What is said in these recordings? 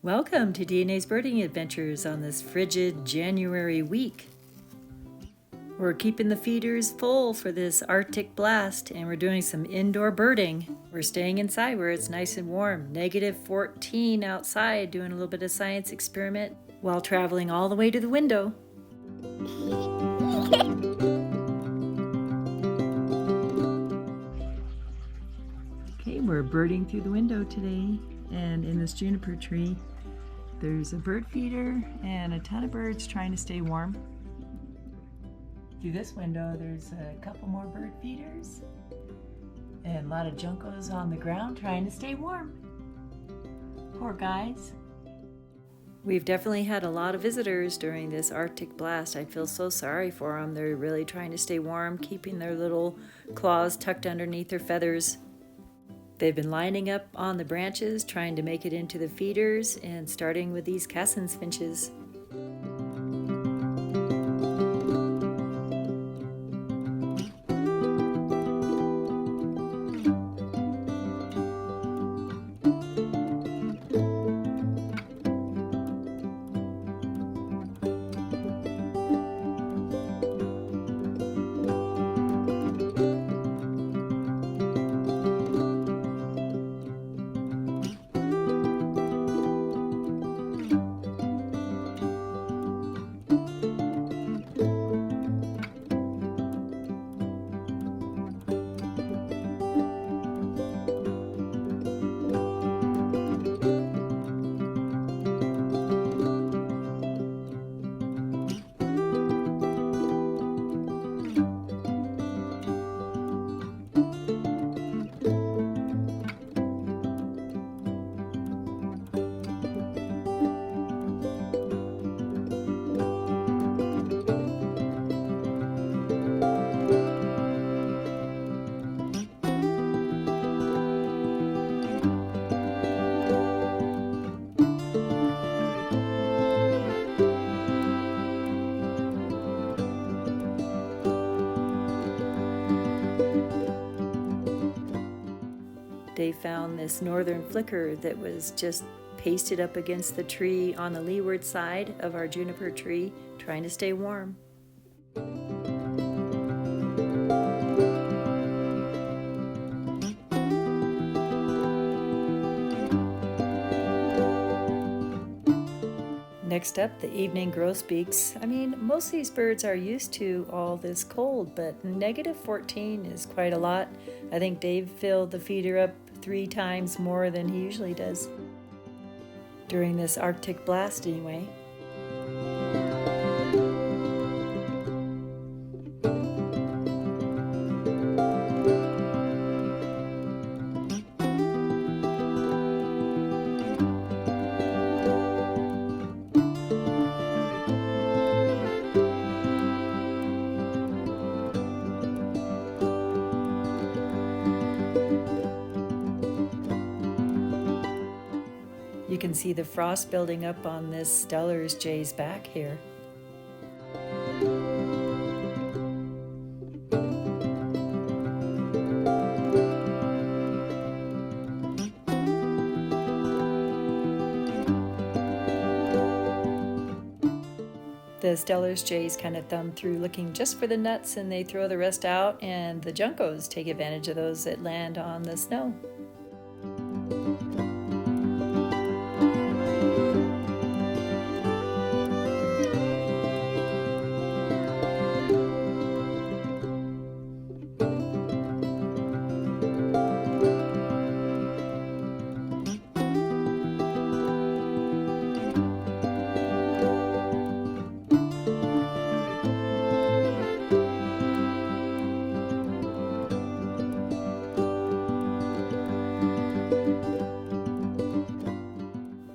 Welcome to DNA's birding adventures on this frigid January week. We're keeping the feeders full for this Arctic blast and we're doing some indoor birding. We're staying inside where it's nice and warm, -14 outside, doing a little bit of science experiment while traveling all the way to the window. Okay, we're birding through the window today, and in this juniper tree there's a bird feeder and a ton of birds trying to stay warm. Through this window there's a couple more bird feeders and a lot of Juncos on the ground trying to stay warm. Poor guys. We've definitely had a lot of visitors during this Arctic blast. I feel so sorry for them. They're really trying to stay warm, keeping their little claws tucked underneath their feathers. They've been lining up on the branches, trying to make it into the feeders, and starting with these Cassin's finches. They found this northern flicker that was just pasted up against the tree on the leeward side of our juniper tree, trying to stay warm. Next up, the evening grosbeaks. Most of these birds are used to all this cold, but -14 is quite a lot. I think Dave filled the feeder up 3 times more than he usually does during this Arctic blast anyway. You can see the frost building up on this Stellar's jay's back here. The Stellar's jays kind of thumb through looking just for the nuts, and they throw the rest out, and the Juncos take advantage of those that land on the snow.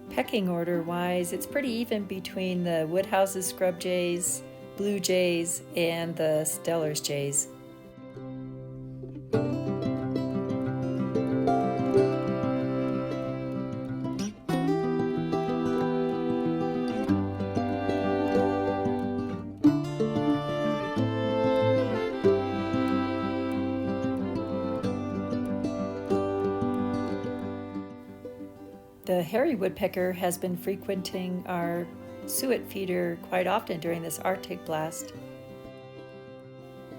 Pecking order wise, it's pretty even between the Woodhouse's scrub jays, blue jays, and the Stellar's jays. The The hairy woodpecker has been frequenting our suet feeder quite often during this Arctic blast.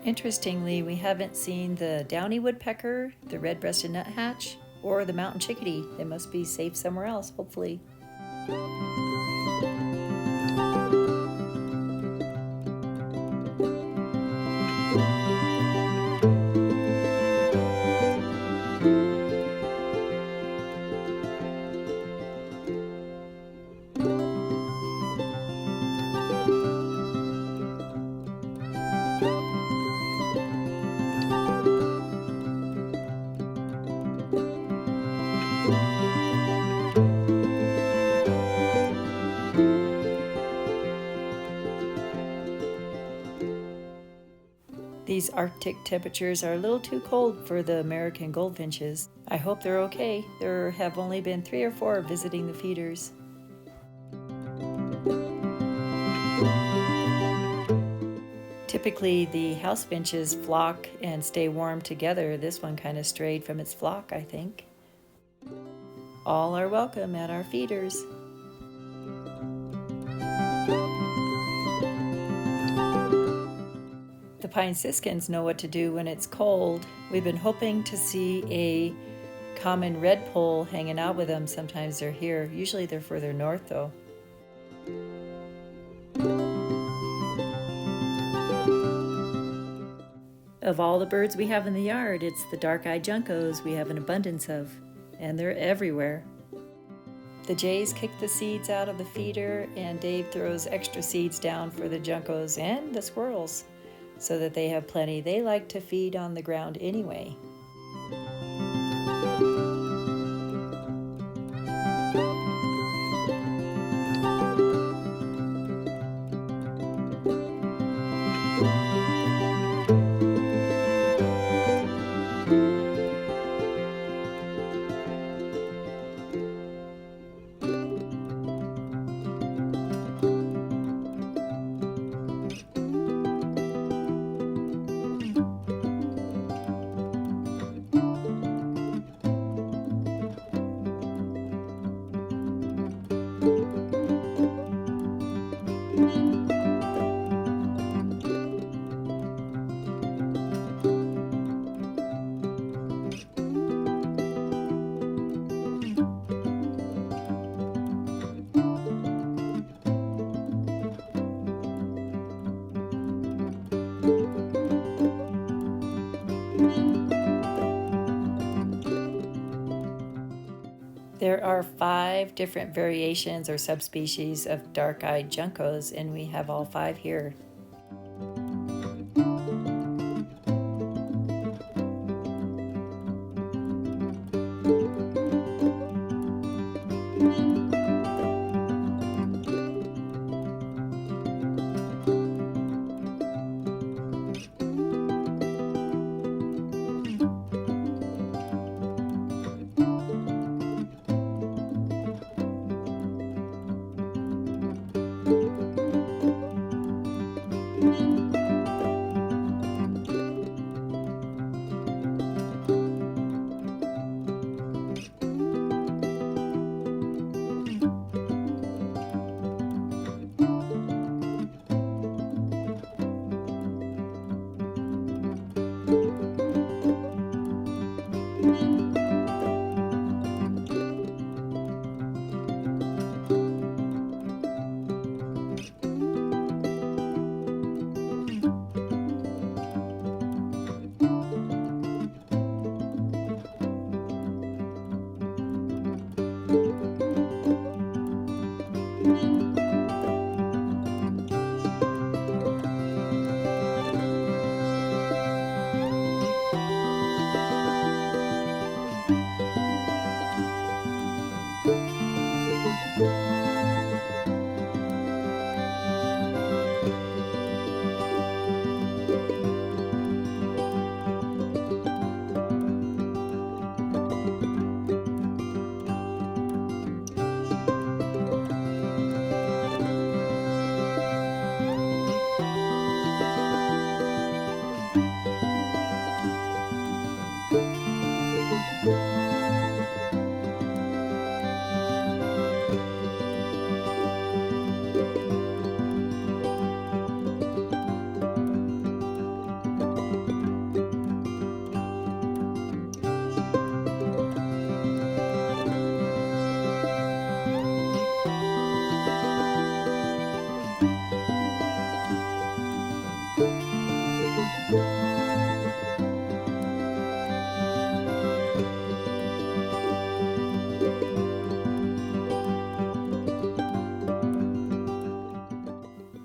Interestingly, we haven't seen the downy woodpecker, the red-breasted nuthatch, or the mountain chickadee. They must be safe somewhere else, hopefully. These Arctic temperatures are a little too cold for the American goldfinches. I hope they're okay. There have only been 3 or 4 visiting the feeders. Typically, the house finches flock and stay warm together. This one kind of strayed from its flock, I think. All are welcome at our feeders. The pine siskins know what to do when it's cold. We've been hoping to see a common redpoll hanging out with them. Sometimes they're here. Usually they're further north though. Of all the birds we have in the yard, it's the dark-eyed juncos we have an abundance of, and they're everywhere. The jays kick the seeds out of the feeder, and Dave throws extra seeds down for the juncos and the squirrels, so that they have plenty. They like to feed on the ground anyway. There are 5 different variations or subspecies of dark-eyed juncos, and we have all 5 here.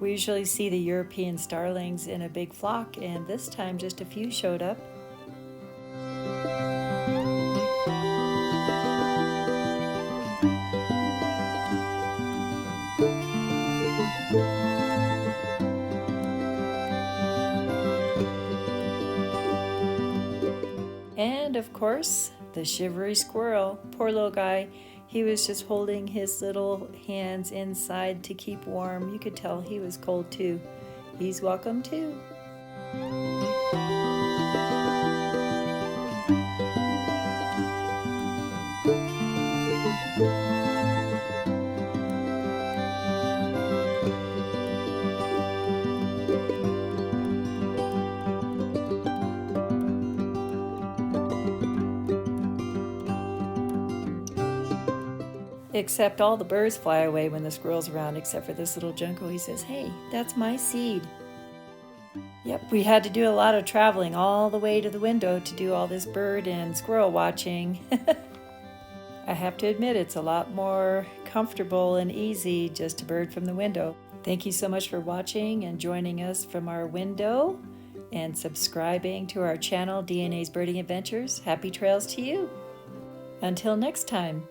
We usually see the European starlings in a big flock, and this time just a few showed up. And of course, the shivery squirrel. Poor little guy. He was just holding his little hands inside to keep warm. You could tell he was cold too. He's welcome too. Except all the birds fly away when the squirrel's around, except for this little Junco. He says, "Hey, that's my seed." Yep, we had to do a lot of traveling all the way to the window to do all this bird and squirrel watching. I have to admit, it's a lot more comfortable and easy just to bird from the window. Thank you so much for watching and joining us from our window and subscribing to our channel, DNA's Birding Adventures. Happy trails to you. Until next time.